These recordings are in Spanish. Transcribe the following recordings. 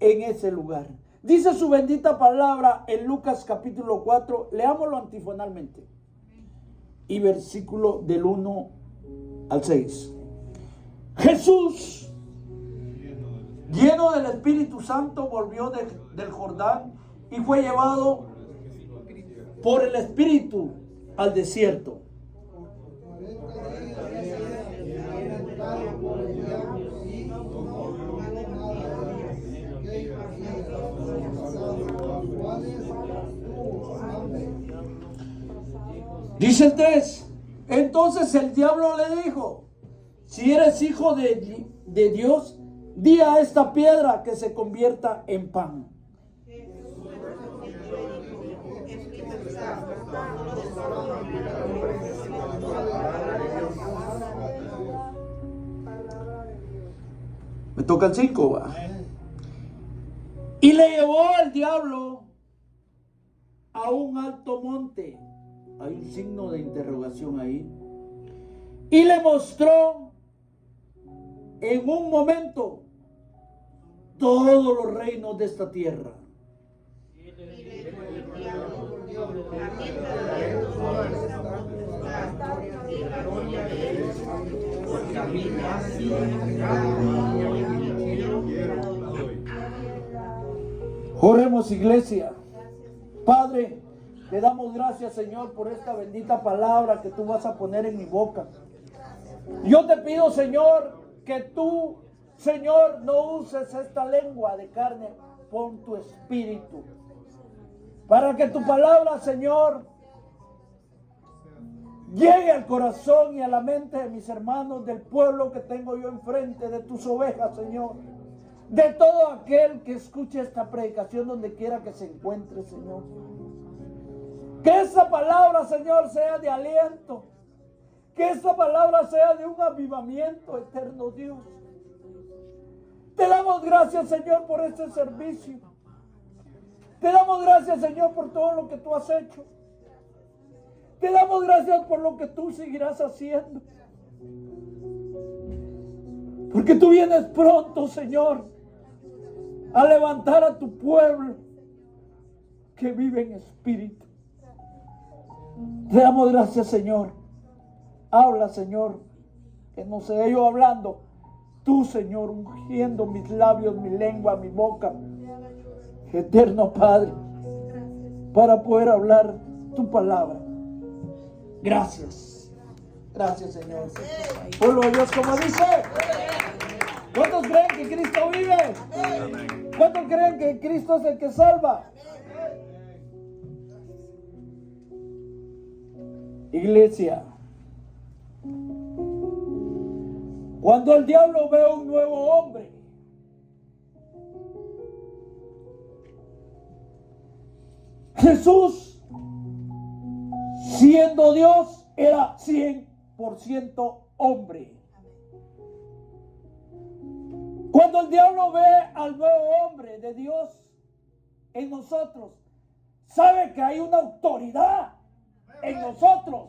en ese lugar. Dice su bendita palabra en Lucas capítulo 4, leámoslo antifonalmente. Y versículo del 1 al 6. Jesús, lleno del Espíritu Santo, volvió del Jordán y fue llevado por el Espíritu al desierto. Dice el 3. Entonces el diablo le dijo: si eres hijo de Dios, di a esta piedra que se convierta en pan. Me toca el 5, ¿va? Y le llevó al diablo a un alto monte. Hay un signo de interrogación ahí. Y le mostró en un momento todos los reinos de esta tierra. Oremos, iglesia. Padre, te damos gracias, Señor, por esta bendita palabra que tú vas a poner en mi boca. Yo te pido, Señor, que tú, Señor, no uses esta lengua de carne, pon tu espíritu, para que tu palabra, Señor, llegue al corazón y a la mente de mis hermanos, del pueblo que tengo yo enfrente, de tus ovejas, Señor, de todo aquel que escuche esta predicación donde quiera que se encuentre, Señor. Que esa palabra, Señor, sea de aliento. Que esa palabra sea de un avivamiento eterno, Dios. Te damos gracias, Señor, por este servicio. Te damos gracias, Señor, por todo lo que tú has hecho. Te damos gracias por lo que tú seguirás haciendo. Porque tú vienes pronto, Señor, a levantar a tu pueblo que vive en espíritu. Te damos gracias, Señor. Habla, Señor, que no sea yo hablando. Tú, Señor, ungiendo mis labios, mi lengua, mi boca. Eterno Padre, para poder hablar tu palabra. Gracias. Gracias, Señor. Pueblo de Dios, como dice. ¿Cuántos creen que Cristo vive? ¿Cuántos creen que Cristo es el que salva? Iglesia, cuando el diablo ve a un nuevo hombre, Jesús, siendo Dios, era 100% hombre. Cuando el diablo ve al nuevo hombre de Dios en nosotros, sabe que hay una autoridad en nosotros.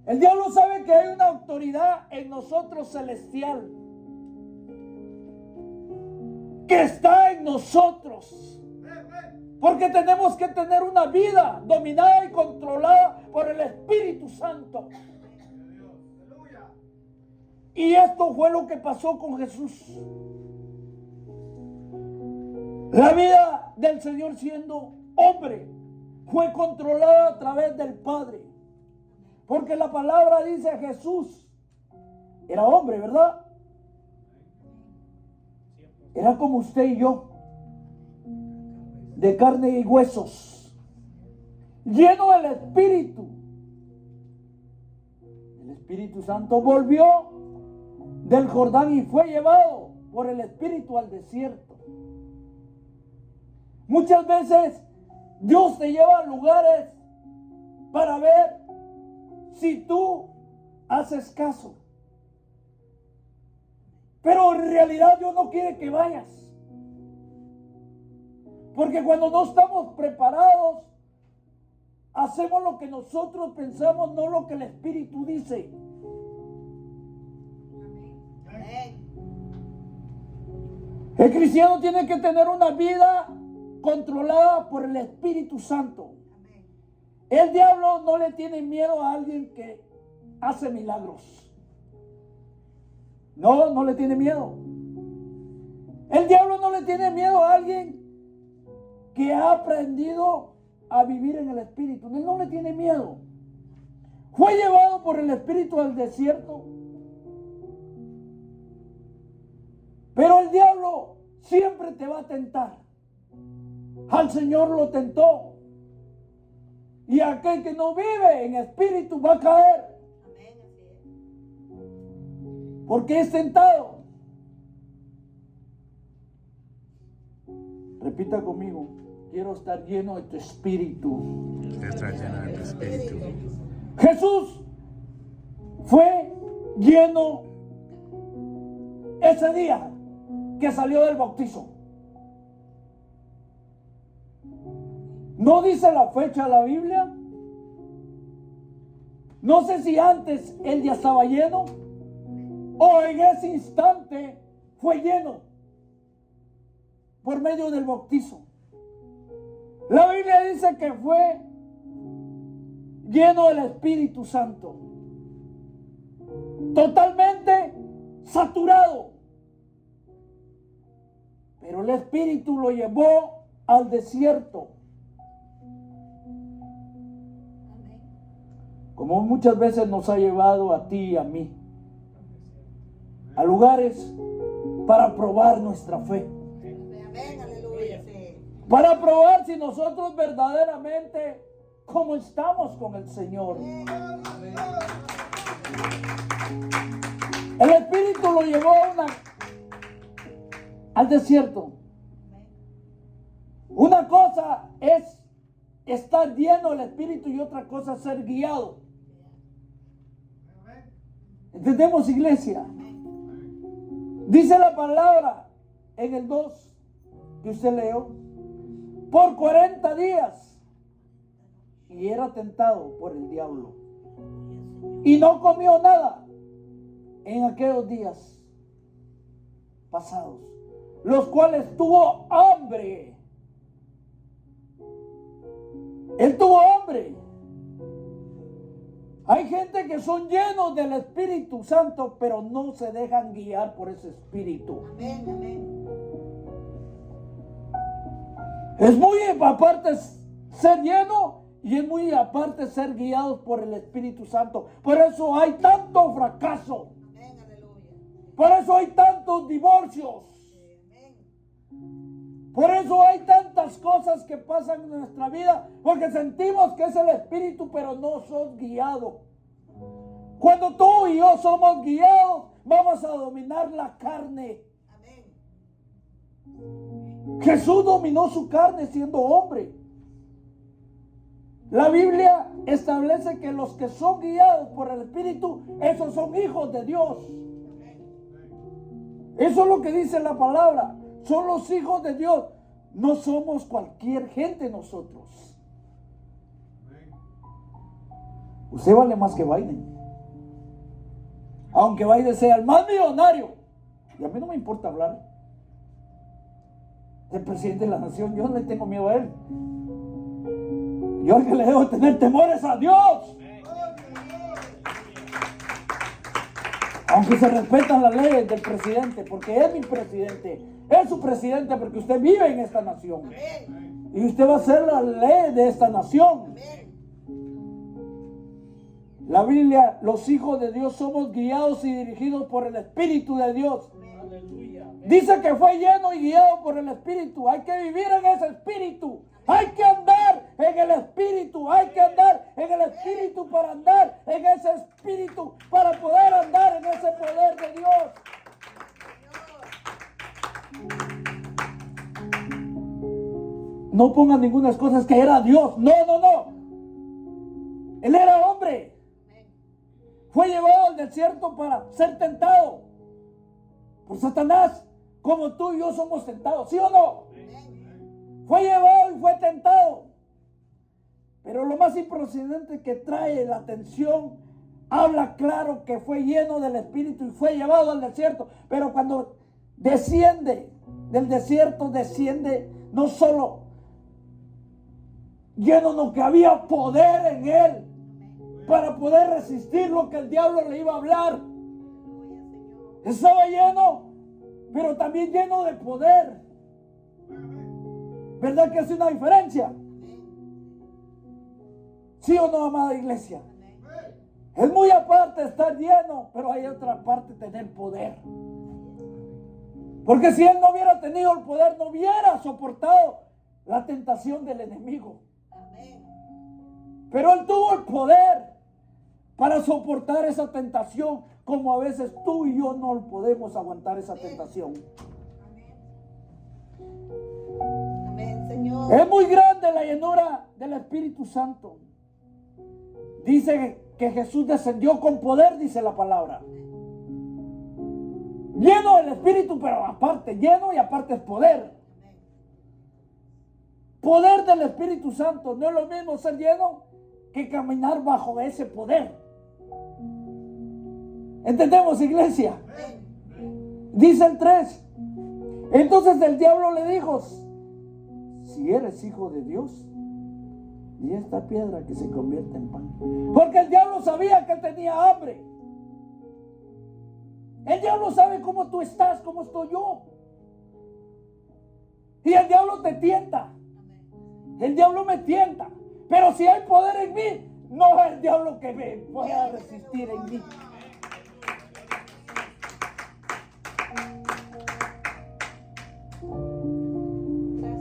El diablo sabe que hay una autoridad en nosotros celestial, que está en nosotros, porque tenemos que tener una vida dominada y controlada por el Espíritu Santo. Y esto fue lo que pasó con Jesús. La vida del Señor, siendo hombre, fue controlada a través del Padre, porque la palabra dice: Jesús era hombre, ¿verdad? Era como usted y yo, de carne y huesos, lleno del Espíritu. El Espíritu Santo volvió del Jordán y fue llevado por el Espíritu al desierto. Muchas veces Dios te lleva a lugares para ver si tú haces caso. Pero en realidad Dios no quiere que vayas. Porque cuando no estamos preparados, hacemos lo que nosotros pensamos, no lo que el Espíritu dice. El cristiano tiene que tener una vida controlada por el Espíritu Santo. El diablo no le tiene miedo a alguien que hace milagros. No, no le tiene miedo. El diablo no le tiene miedo a alguien que ha aprendido a vivir en el Espíritu. Él no le tiene miedo. Fue llevado por el Espíritu al desierto. Pero el diablo siempre te va a tentar. Al Señor lo tentó. Y aquel que no vive en espíritu va a caer. Porque es tentado. Repita conmigo. Quiero estar lleno de tu espíritu. Quiero estar lleno de tu espíritu. Jesús fue lleno ese día que salió del bautizo. ¿No dice la fecha de la Biblia? No sé si antes él ya estaba lleno o en ese instante fue lleno por medio del bautizo. La Biblia dice que fue lleno del Espíritu Santo, totalmente saturado. Pero el Espíritu lo llevó al desierto. Como muchas veces nos ha llevado a ti y a mí, a lugares para probar nuestra fe. Para probar si nosotros verdaderamente como estamos con el Señor. El Espíritu lo llevó al desierto. Una cosa es estar lleno del Espíritu y otra cosa es ser guiado. ¿Entendemos, iglesia? Dice la palabra en el 2 que usted leyó, por 40 días, y era tentado por el diablo, y no comió nada en aquellos días pasados, los cuales tuvo hambre. Él tuvo hambre. Hay gente que son llenos del Espíritu Santo, pero no se dejan guiar por ese Espíritu. Amén, amén. Es muy aparte ser lleno y es muy aparte ser guiados por el Espíritu Santo. Por eso hay tanto fracaso. Amén, aleluya. Por eso hay tantos divorcios. Amén. Por eso hay tantas cosas que pasan en nuestra vida, porque sentimos que es el Espíritu, pero no sos guiado. Cuando tú y yo somos guiados, vamos a dominar la carne. Amén. Jesús dominó su carne siendo hombre. La Biblia establece que los que son guiados por el Espíritu, esos son hijos de Dios. Eso es lo que dice la palabra. Son los hijos de Dios. No somos cualquier gente nosotros. Usted vale más que Biden. Aunque Biden sea el más millonario. Y a mí no me importa hablar del presidente de la nación. Yo no le tengo miedo a él. Yo al que le debo tener temor es a Dios. Aunque se respetan las leyes del presidente, porque es mi presidente, es su presidente, porque usted vive en esta nación. Amén. Y usted va a ser la ley de esta nación. Amén. La Biblia, los hijos de Dios somos guiados y dirigidos por el Espíritu de Dios. Dice que fue lleno y guiado por el Espíritu. Hay que vivir en ese Espíritu. Hay que andar en el Espíritu. Hay que andar en el Espíritu para andar en ese Espíritu, para poder andar en ese poder de Dios. No pongan ninguna cosa que era Dios. No, no, no. Él era hombre. Fue llevado al desierto para ser tentado por Satanás, como tú y yo somos tentados, ¿sí o no? Fue llevado y fue tentado. Pero lo más impresionante que trae la atención, habla claro que fue lleno del Espíritu y fue llevado al desierto. Pero cuando desciende del desierto, desciende no solo lleno, no que había poder en él para poder resistir lo que el diablo le iba a hablar. Estaba lleno, pero también lleno de poder. ¿Verdad que hace una diferencia? ¿Sí o no, amada iglesia? Es muy aparte estar lleno, pero hay otra parte tener poder. Porque si él no hubiera tenido el poder, no hubiera soportado la tentación del enemigo. Pero él tuvo el poder para soportar esa tentación, como a veces tú y yo no podemos aguantar esa tentación. Amén, Señor. Es muy grande la llenura del Espíritu Santo. Dice que Jesús descendió con poder, dice la palabra. Lleno del Espíritu, pero aparte, lleno y aparte es poder. Poder del Espíritu Santo. No es lo mismo ser lleno que caminar bajo ese poder. ¿Entendemos, iglesia? Dice el 3. Entonces el diablo le dijo: si eres hijo de Dios, y esta piedra que se convierte en pan. Porque el diablo sabía que él tenía hambre. El diablo sabe cómo tú estás, cómo estoy yo. Y el diablo te tienta. El diablo me tienta. Pero si hay poder en mí, no es el diablo que me pueda resistir en mí.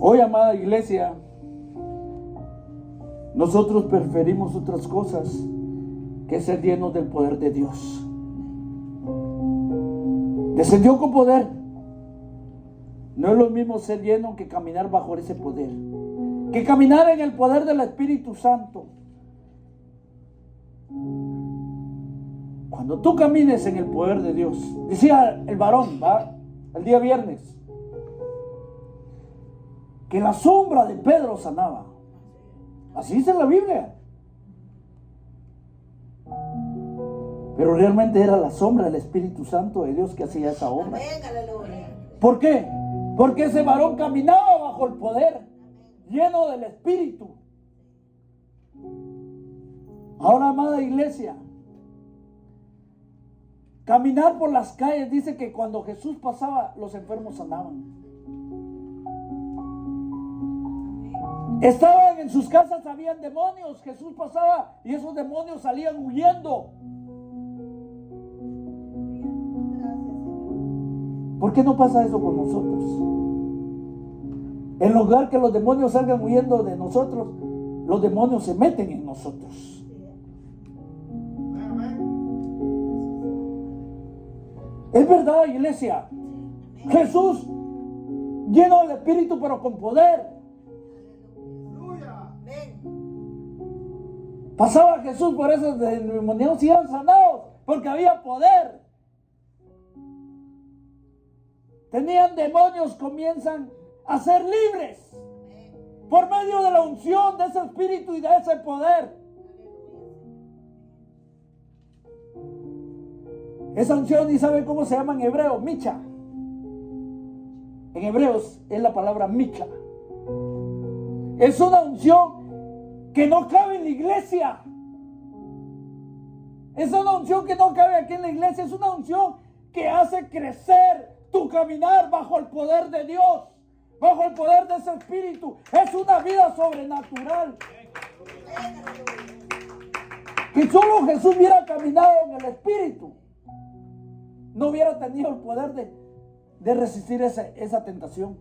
Hoy, amada iglesia, nosotros preferimos otras cosas que ser llenos del poder de Dios. Descendió con poder. No es lo mismo ser lleno que caminar bajo ese poder, que caminar en el poder del Espíritu Santo. Cuando tú camines en el poder de Dios, decía el varón, ¿va? El día viernes, que la sombra de Pedro sanaba. Así dice la Biblia. Pero realmente era la sombra del Espíritu Santo de Dios que hacía esa obra. Amén, aleluya. ¿Por qué? Porque ese varón caminaba bajo el poder, lleno del Espíritu. Ahora, amada iglesia, caminar por las calles, dice que cuando Jesús pasaba, los enfermos sanaban. Estaban en sus casas, habían demonios. Jesús pasaba y esos demonios salían huyendo. ¿Por qué no pasa eso con nosotros? En lugar que los demonios salgan huyendo de nosotros, los demonios se meten en nosotros. Es verdad, iglesia. Jesús, lleno del Espíritu, pero con poder. Pasaba Jesús por esos demonios y eran sanados, porque había poder. Tenían demonios, comienzan a ser libres por medio de la unción de ese Espíritu y de ese poder. Esa unción, ¿y saben cómo se llama en hebreo? Micha. En hebreos es la palabra micha. Es una unción que no cabe en la iglesia. Es una unción que no cabe aquí en la iglesia. Es una unción que hace crecer tu caminar bajo el poder de Dios, bajo el poder de ese Espíritu. Es una vida sobrenatural. Que solo Jesús hubiera caminado en el Espíritu, no hubiera tenido el poder de resistir esa tentación.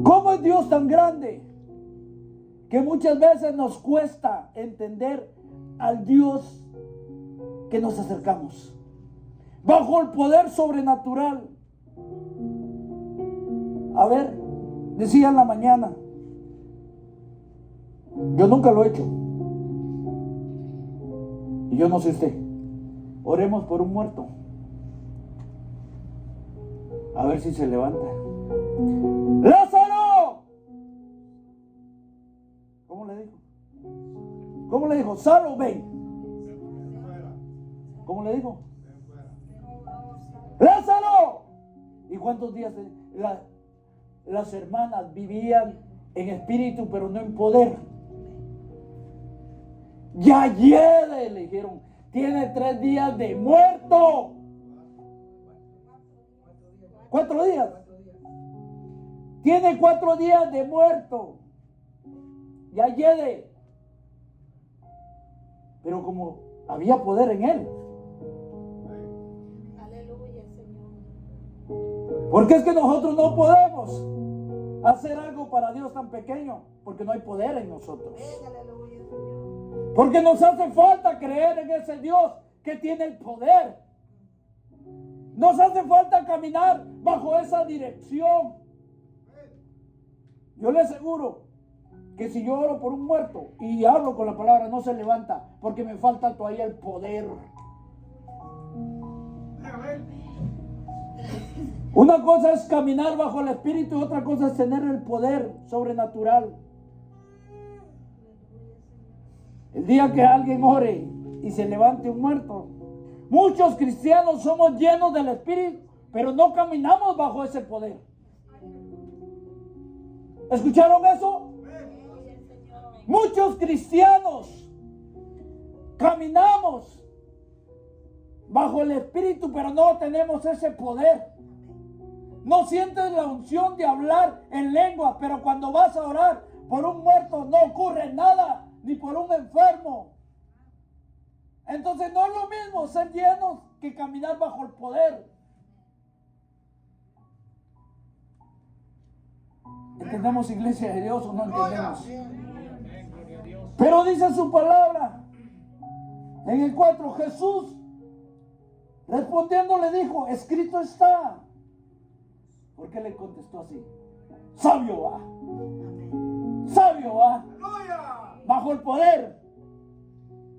¿Cómo es Dios tan grande que muchas veces nos cuesta entender al Dios que nos acercamos? Bajo el poder sobrenatural. A ver, decía en la mañana, yo nunca lo he hecho. Y yo no sé usted. Oremos por un muerto. A ver si se levanta. ¡Lázaro! ¿Cómo le dijo? ¿Cómo le dijo? Salo, ven. ¿Cómo le dijo? ¿Y cuántos días las hermanas vivían en espíritu pero no en poder? Ya hiede, le dijeron, tiene 3 días de muerto. 4 días. Tiene 4 días de muerto. Ya hiede. Pero como había poder en él. Aleluya, Señor. Porque es que nosotros no podemos hacer algo para Dios tan pequeño, porque no hay poder en nosotros. Aleluya, Señor. Porque nos hace falta creer en ese Dios que tiene el poder. Nos hace falta caminar bajo esa dirección. Yo le aseguro que si yo oro por un muerto y hablo con la palabra, no se levanta, porque me falta todavía el poder. Una cosa es caminar bajo el Espíritu y otra cosa es tener el poder sobrenatural. El día que alguien ore y se levante un muerto, muchos cristianos somos llenos del Espíritu, pero no caminamos bajo ese poder. ¿Escucharon eso? Muchos cristianos caminamos bajo el Espíritu, pero no tenemos ese poder. No sientes la unción de hablar en lengua, pero cuando vas a orar por un muerto no ocurre nada, ni por un enfermo. Entonces no es lo mismo ser llenos que caminar bajo el poder. ¿Entendemos, iglesia de Dios, o no entendemos? Pero dice su palabra en el 4, Jesús respondiendo le dijo, escrito está. ¿Por qué le contestó así? Sabio va. Sabio va. Bajo el poder.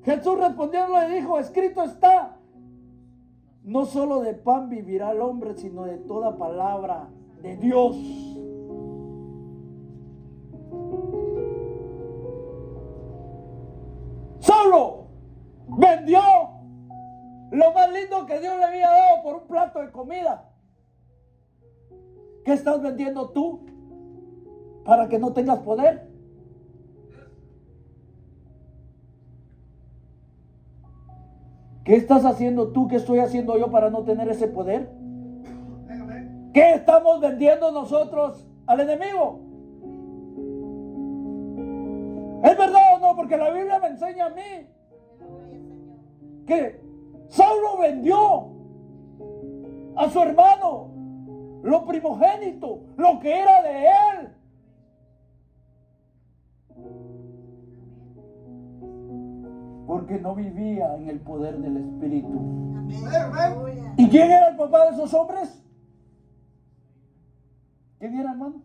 Jesús respondiendo le dijo, escrito está. No solo de pan vivirá el hombre, sino de toda palabra de Dios. Saulo vendió lo más lindo que Dios le había dado por un plato de comida. ¿Qué estás vendiendo tú para que no tengas poder? ¿Qué estás haciendo tú? ¿Qué estoy haciendo yo para no tener ese poder? ¿Qué estamos vendiendo nosotros al enemigo? ¿Es verdad o no? Porque la Biblia me enseña a mí que Saulo vendió a su hermano lo primogénito, lo que era de él. Porque no vivía en el poder del Espíritu. ¿Y quién era el papá de esos hombres? ¿Quién era, hermano?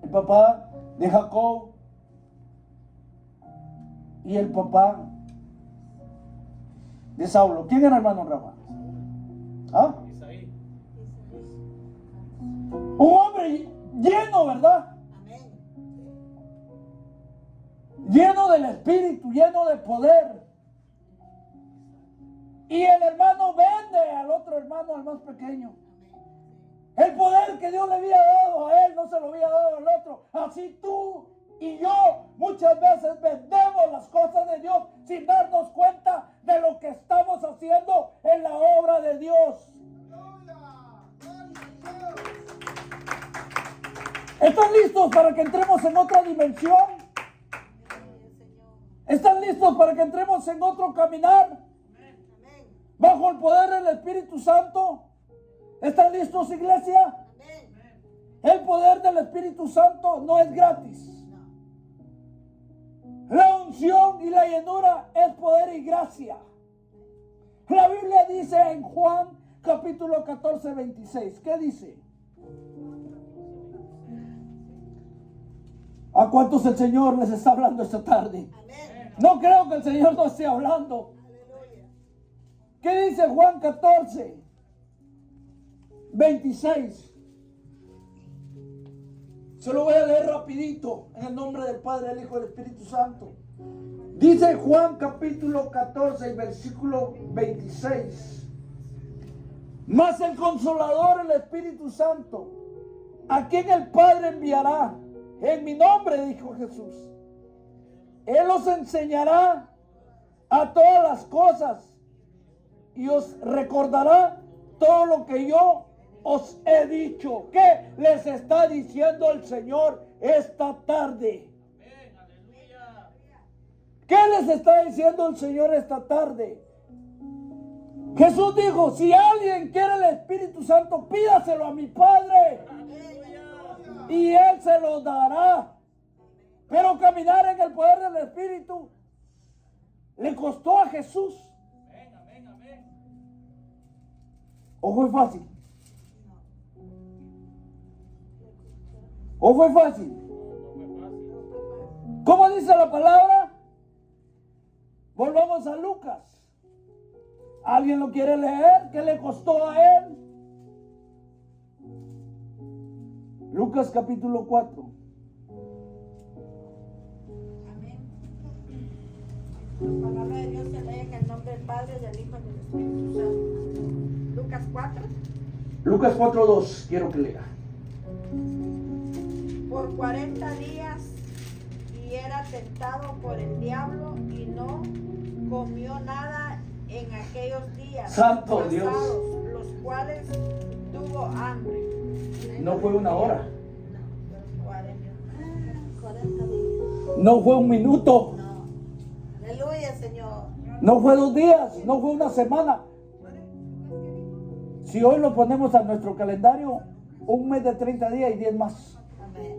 El papá de Jacob y el papá de Saulo. ¿Quién era, hermano Rafa? ¿Ah? Un hombre lleno, ¿verdad? Lleno del Espíritu, lleno de poder. Y el hermano vende al otro hermano, al más pequeño. El poder que Dios le había dado a él no se lo había dado al otro. Así tú y yo muchas veces vendemos las cosas de Dios sin darnos cuenta de lo que estamos haciendo en la obra de Dios. ¿Están listos para que entremos en otra dimensión? ¿Están listos para que entremos en otro caminar? Bajo el poder del Espíritu Santo. ¿Están listos, iglesia? El poder del Espíritu Santo no es gratis. La unción y la llenura es poder y gracia. La Biblia dice en Juan capítulo 14, 26. ¿Qué dice? ¿A cuántos el Señor les está hablando esta tarde? No creo que el Señor no esté hablando. ¿Qué dice Juan 14, 26? Se lo voy a leer rapidito en el nombre del Padre, del Hijo y del Espíritu Santo. Dice Juan capítulo 14 y versículo 26. Mas el Consolador, el Espíritu Santo, a quien el Padre enviará en mi nombre, dijo Jesús, Él os enseñará a todas las cosas y os recordará todo lo que yo os he dicho. ¿Qué les está diciendo el Señor esta tarde? ¿Qué les está diciendo el Señor esta tarde? Jesús dijo, si alguien quiere el Espíritu Santo, pídaselo a mi Padre y Él se lo dará. Pero caminar en el poder del Espíritu le costó a Jesús. ¿O fue fácil? ¿O fue fácil? ¿Cómo dice la palabra? Volvamos a Lucas. ¿Alguien lo quiere leer? ¿Qué le costó a él? Lucas capítulo 4. Amén. La palabra de Dios se lee en el nombre del Padre, del Hijo y del Espíritu Santo. Lucas 4. Lucas 4:2. Quiero que lea. Por 40 días y era tentado por el diablo y no comió nada en aquellos días Santo pasados, Dios. los cuales tuvo hambre. No fue una hora. 40 días. No fue un minuto. No. Aleluya, Señor. No fue 2 días. No fue una semana. Si hoy lo ponemos a nuestro calendario, un mes de 30 días y 10 más. Amén.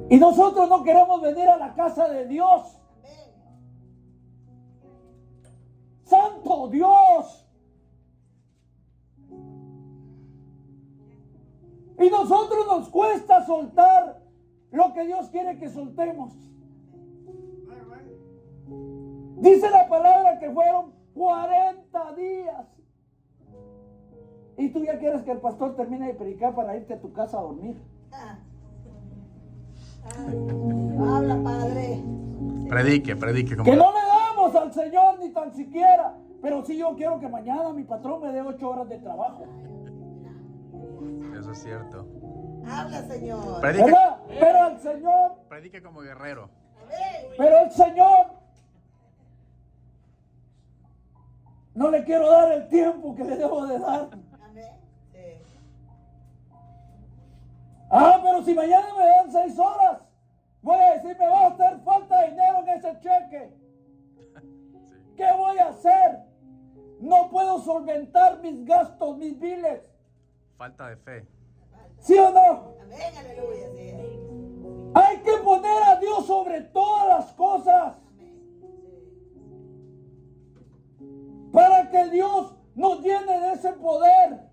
Y nosotros no queremos venir a la casa de Dios. Amén. ¡Santo Dios! Y nosotros nos cuesta soltar lo que Dios quiere que soltemos. Dice la palabra que fueron 40 días. Y tú ya quieres que el pastor termine de predicar para irte a tu casa a dormir. Habla, Padre. Predique como Que no le damos al Señor ni tan siquiera. Pero sí, yo quiero que mañana mi patrón me dé 8 horas de trabajo. Eso es cierto. Habla, Señor. Predique, ¿Verdad? Pero al Señor, predique como guerrero. Amén. pero el Señor no le quiero dar el tiempo que le debo de dar. Amén. Sí. Ah, pero si mañana me dan 6 horas, voy a decir, me va a hacer falta dinero en ese cheque. ¿Qué voy a hacer? No puedo solventar mis gastos, mis biles. Falta de fe. ¿Sí o no? Amén, aleluya. Sí. Hay que poner a Dios sobre todas las cosas para que Dios nos llene de ese poder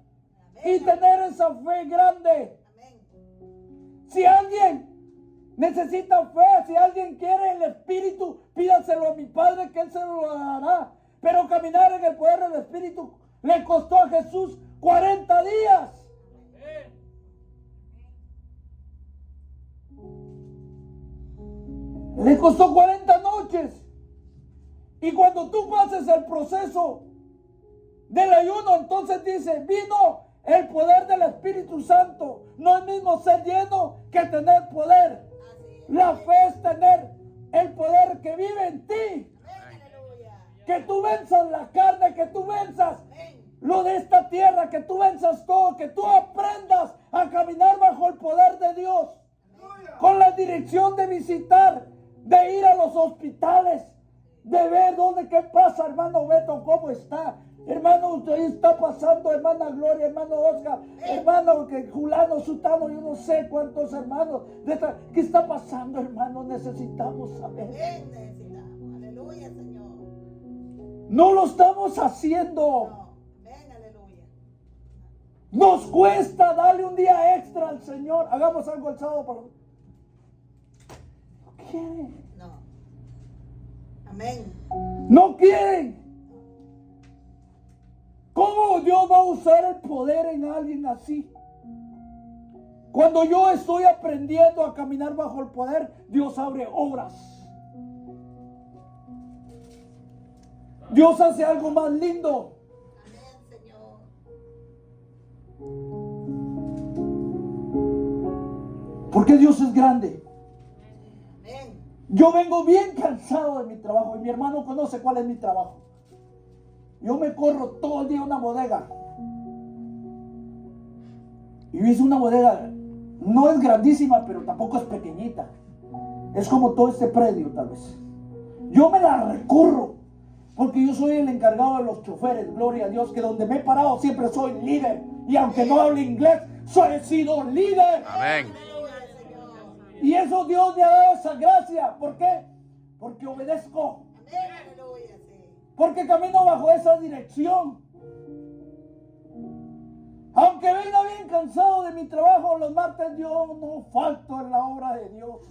y tener esa fe grande. Amén. Si alguien necesita fe, si alguien quiere el Espíritu, pídaselo a mi Padre que Él se lo dará. Pero caminar en el poder del Espíritu le costó a Jesús 40 días. Le costó 40 noches. Y cuando tú pases el proceso del ayuno, entonces dice, vino el poder del Espíritu Santo. No es mismo ser lleno que tener poder. La fe es tener el poder que vive en ti. Amén, aleluya. Que tú venzas la carne, que tú venzas Amén. lo de esta tierra, que tú venzas todo, que tú aprendas a caminar bajo el poder de Dios. Con la dirección de visitar, de ir a los hospitales, de ver dónde, qué pasa, hermano Beto, cómo está. Hermano, usted está pasando, hermana Gloria, hermano Oscar, hermano que Julano, Sutano, yo no sé cuántos hermanos. ¿Qué está pasando, hermano? Necesitamos saber. Amén, necesitamos. Aleluya, Señor. No lo estamos haciendo. No. Amén, aleluya. Nos cuesta darle un día extra al Señor. Hagamos algo el sábado para... No quieren. No. Amén. No quieren. ¿Cómo Dios va a usar el poder en alguien así? Cuando yo estoy aprendiendo a caminar bajo el poder, Dios abre obras. Dios hace algo más lindo. Porque Dios es grande. Amén. Yo vengo bien cansado de mi trabajo y mi hermano conoce cuál es mi trabajo. Yo me corro todo el día a una bodega. Y es una bodega, no es grandísima, pero tampoco es pequeñita. Es como todo este predio, tal vez. Yo me la recorro, porque yo soy el encargado de los choferes, gloria a Dios, que donde me he parado siempre soy líder. Y aunque no hable inglés, he sido líder. Amén. Y eso Dios me ha dado esa gracia. ¿Por qué? Porque obedezco. Porque camino bajo esa dirección. Aunque venga bien cansado de mi trabajo los martes, yo no falto en la obra de Dios.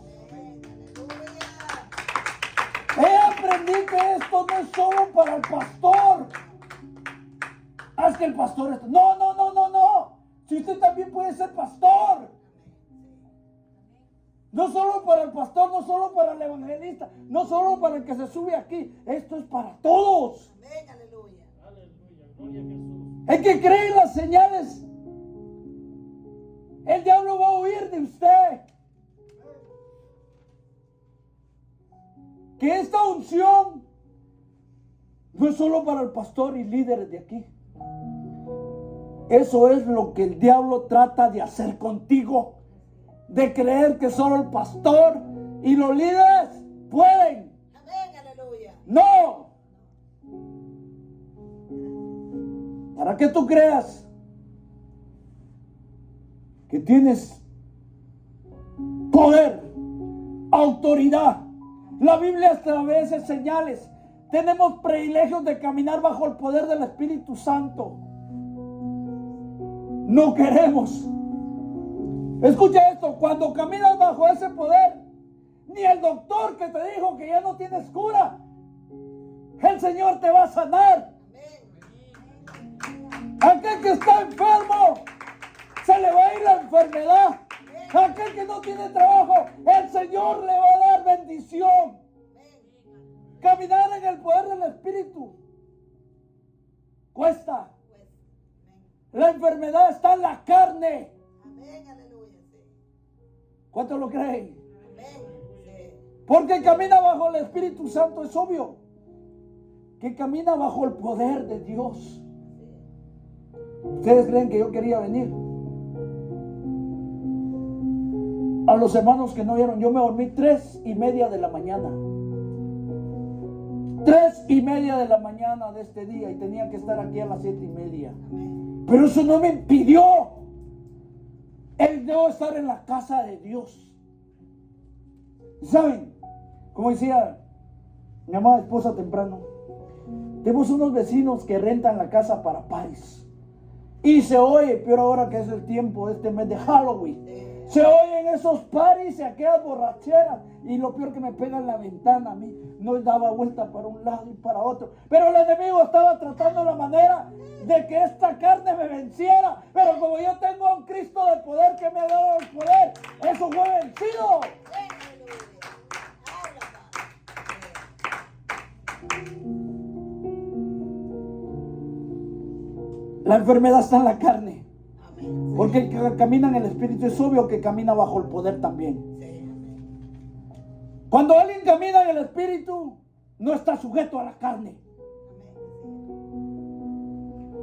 He aprendido que esto no es solo para el pastor. Haz que el pastor esto. No. Si usted también puede ser pastor. No solo para el pastor, no solo para el evangelista, no solo para el que se sube aquí. Esto es para todos. Amén, aleluya. Gloria a Jesús. El que cree en las señales, el diablo va a huir de usted. Que esta unción no es solo para el pastor y líderes de aquí. Eso es lo que el diablo trata de hacer contigo. De creer que solo el pastor y los líderes pueden. Amén, aleluya. No. Para que tú creas que tienes poder, autoridad. La Biblia establece señales. Tenemos privilegios de caminar bajo el poder del Espíritu Santo. No queremos. Escucha esto, cuando caminas bajo ese poder, ni el doctor que te dijo que ya no tienes cura, el Señor te va a sanar. Aquel que está enfermo, se le va a ir la enfermedad. Aquel que no tiene trabajo, el Señor le va a dar bendición. Caminar en el poder del Espíritu cuesta. La enfermedad está en la carne. Amén, aleluya. ¿Cuántos lo creen? Amén. Porque camina bajo el Espíritu Santo, es obvio que camina bajo el poder de Dios. ¿Ustedes creen que yo quería venir? A los hermanos que no vieron, yo me dormí 3:30 de la mañana. 3:30 de la mañana de este día y tenía que estar aquí a las 7:30. Pero eso no me impidió el no estar en la casa de Dios. ¿Saben? Como decía mi amada esposa temprano, tenemos unos vecinos que rentan la casa para paris. Y se oye, pero ahora que es el tiempo de este mes de Halloween, se oyen esos paris y aquellas borracheras. Y lo peor que me pega en la ventana a mí, no daba vuelta para un lado y para otro. Pero el enemigo estaba tratando la manera de que esta carne me venciera. Pero como yo tengo a un Cristo de poder que me ha dado el poder, eso fue vencido. La enfermedad está en la carne. Porque el que camina en el Espíritu es obvio que camina bajo el poder también. Cuando alguien camina en el Espíritu, no está sujeto a la carne.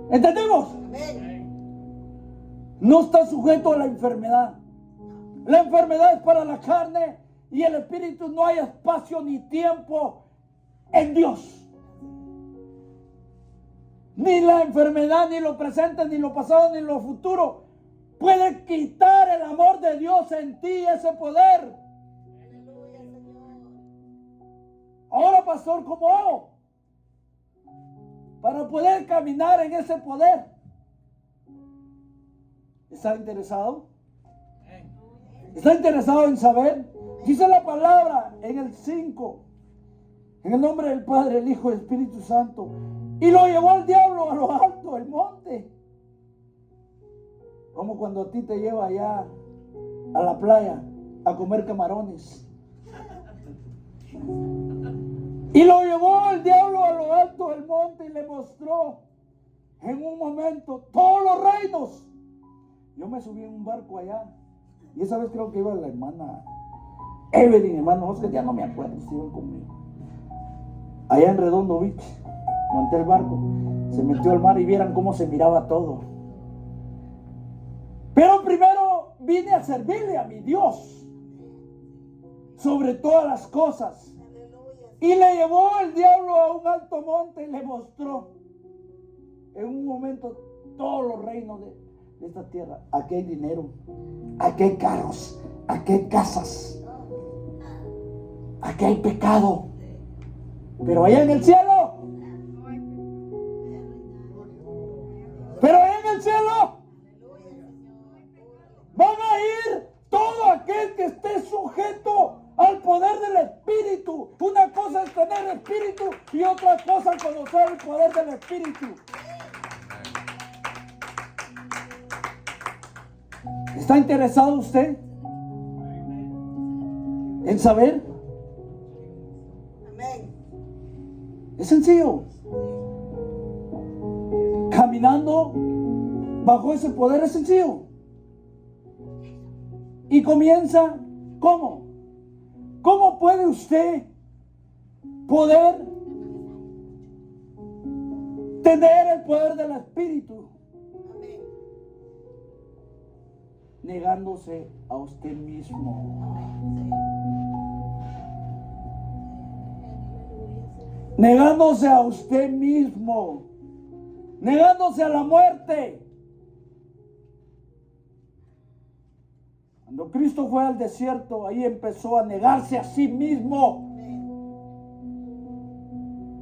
¿Entendemos? No está sujeto a la enfermedad. La enfermedad es para la carne y el Espíritu no hay espacio ni tiempo en Dios. Ni la enfermedad, ni lo presente, ni lo pasado, ni lo futuro puede quitar el amor de Dios en ti, ese poder. Ahora, pastor, ¿cómo hago para poder caminar en ese poder? ¿Está interesado? ¿Está interesado en saber? Dice la palabra en el 5, en el nombre del Padre, el Hijo y el Espíritu Santo. Y lo llevó el diablo a lo alto del monte. Como cuando a ti te lleva allá a la playa a comer camarones. Y lo llevó el diablo a lo alto del monte y le mostró en un momento todos los reinos. Yo me subí en un barco allá Y esa vez creo que iba la hermana Evelyn, hermano Oscar, ya no me acuerdo si iban conmigo. Allá en Redondo Beach, monté el barco, se metió al mar y vieran cómo se miraba todo. Pero primero vine a servirle a mi Dios sobre todas las cosas. Y le llevó el diablo a un alto monte y le mostró en un momento todos los reinos de esta tierra. Aquí hay dinero, aquí hay carros, aquí hay casas, aquí hay pecado. Pero allá en el cielo, van a ir todo aquel que esté sujeto al poder del Espíritu. Una cosa es tener Espíritu y otra cosa conocer el poder del Espíritu. ¿Está interesado usted en saber? Amén. Es sencillo. Caminando bajo ese poder es sencillo. Y comienza, ¿cómo? ¿Cómo puede usted poder tener el poder del Espíritu? Amén. Negándose a usted mismo. Negándose a usted mismo. Negándose a la muerte. Cuando Cristo fue al desierto, ahí empezó a negarse a sí mismo.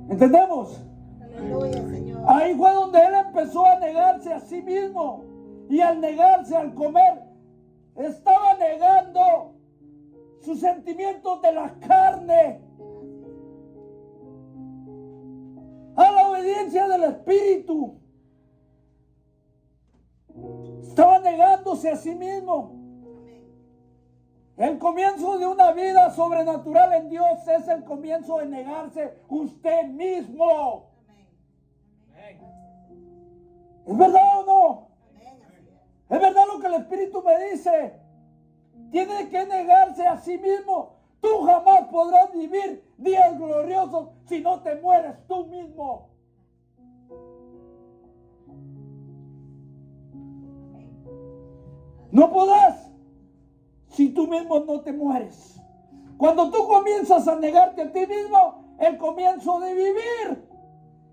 ¿Entendemos? Aleluya, Señor. Ahí fue donde Él empezó a negarse a sí mismo. Y al negarse, al comer, estaba negando sus sentimientos de la carne a la obediencia del Espíritu. Estaba negándose a sí mismo. El comienzo de una vida sobrenatural en Dios es el comienzo de negarse usted mismo. ¿Es verdad o no? Es verdad lo que el Espíritu me dice. Tiene que negarse a sí mismo. Tú jamás podrás vivir días gloriosos si no te mueres tú mismo. No podrás si tú mismo no te mueres. Cuando tú comienzas a negarte a ti mismo, el comienzo de vivir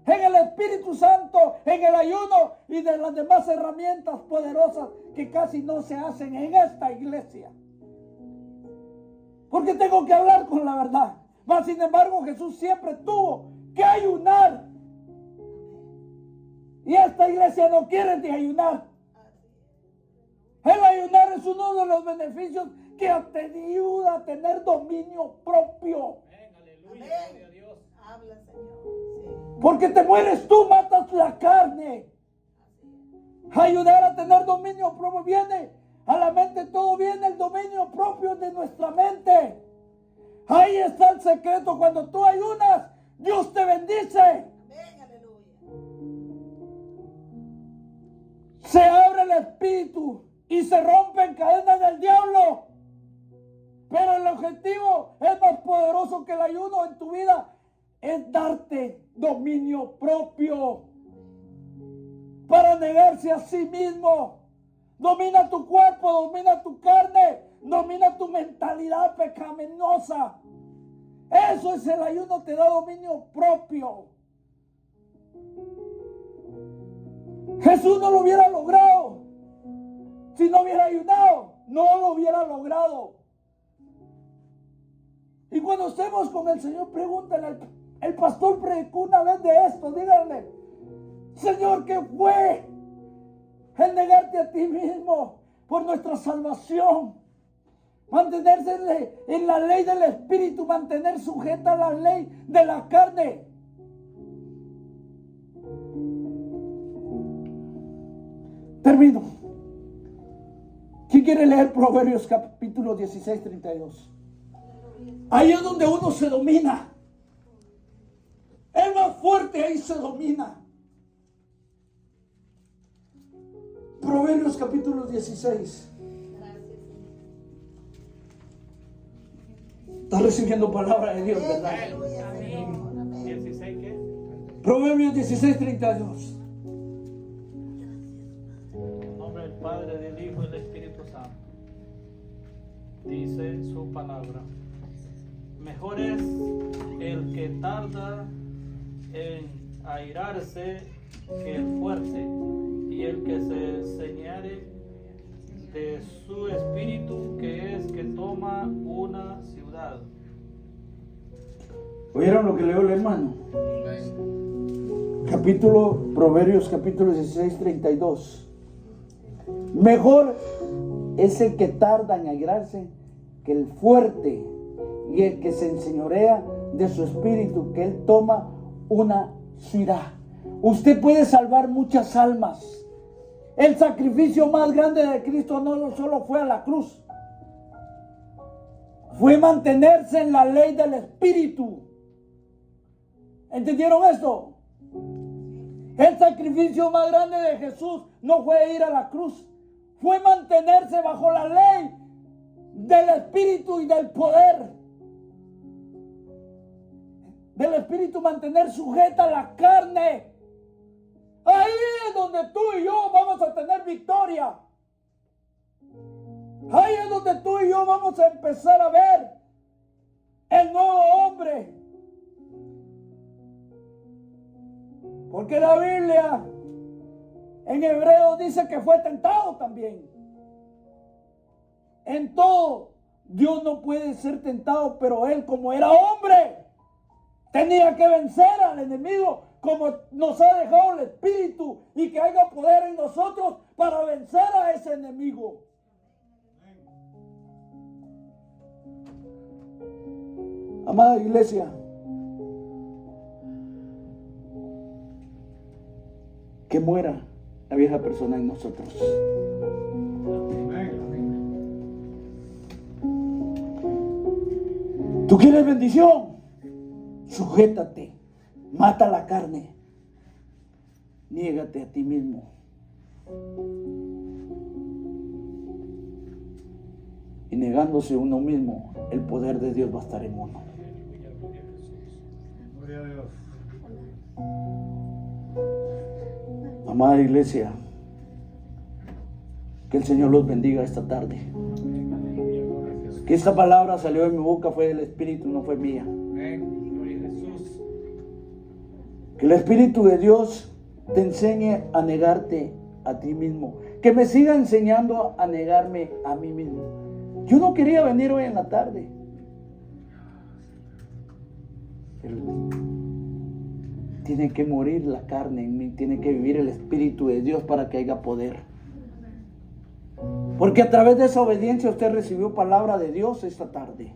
en el Espíritu Santo, en el ayuno y de las demás herramientas poderosas que casi no se hacen en esta iglesia. Porque tengo que hablar con la verdad. Mas sin embargo, Jesús siempre tuvo que ayunar. Y esta iglesia no quiere de ayunar. El ayunar es uno de los beneficios que te ayuda a tener dominio propio. Aleluya, gloria a Dios. Habla, Señor. Sí. Porque te mueres tú, matas la carne. Ayudar a tener dominio propio viene a la mente, todo viene el dominio propio de nuestra mente. Ahí está el secreto. Cuando tú ayunas, Dios te bendice. Amén, aleluya. Se abre el espíritu y se rompen cadenas del diablo. Pero el objetivo es más poderoso que el ayuno en tu vida. Es darte dominio propio para negarse a sí mismo. Domina tu cuerpo, domina tu carne, domina tu mentalidad pecaminosa. Eso es el ayuno, te da dominio propio. Jesús no lo hubiera logrado si no hubiera ayunado, no lo hubiera logrado. Y cuando estemos con el Señor, pregúntale, el pastor predicó una vez de esto, díganle, Señor, ¿qué fue el negarte a ti mismo por nuestra salvación? Mantenerse en la ley del Espíritu, mantener sujeta a la ley de la carne. Termino. ¿Quién quiere leer Proverbios capítulo 16, 32? Ahí es donde uno se domina. El más fuerte ahí se domina. Proverbios capítulo 16. Está recibiendo palabra de Dios, ¿verdad? Aleluya, Señor. Amén. 16, ¿qué? Proverbios 16:32. En nombre del Padre, del Hijo y del Espíritu Santo. Dice su palabra. Mejor es el que tarda en airarse que el fuerte, y el que se señale de su espíritu, que es que toma una ciudad. ¿Oyeron lo que leyó el hermano? Proverbios capítulo 16:32. Mejor es el que tarda en airarse que el fuerte, y el que se enseñorea de su espíritu, que él toma una ciudad. Usted puede salvar muchas almas. El sacrificio más grande de Cristo no solo fue a la cruz, fue mantenerse en la ley del Espíritu. ¿Entendieron esto? El sacrificio más grande de Jesús no fue ir a la cruz, fue mantenerse bajo la ley del Espíritu y del poder. Del Espíritu, mantener sujeta la carne. Ahí es donde tú y yo vamos a tener victoria. Ahí es donde tú y yo vamos a empezar a ver el nuevo hombre. Porque la Biblia en hebreo dice que fue tentado también. En todo, Dios no puede ser tentado, pero él, como era hombre, tenía que vencer al enemigo, como nos ha dejado el Espíritu, y que haya poder en nosotros para vencer a ese enemigo. Amada iglesia, que muera la vieja persona en nosotros. ¿Tú quieres bendición? Sujétate, mata la carne, niégate a ti mismo. Y negándose uno mismo, el poder de Dios va a estar en uno. Gloria a Dios. Amada iglesia, que el Señor los bendiga esta tarde. Que esta palabra salió de mi boca, fue del Espíritu, no fue mía. Gloria a Jesús. Que el Espíritu de Dios te enseñe a negarte a ti mismo. Que me siga enseñando a negarme a mí mismo. Yo no quería venir hoy en la tarde, pero tiene que morir la carne en mí, tiene que vivir el Espíritu de Dios para que haya poder. Porque a través de esa obediencia usted recibió palabra de Dios esta tarde.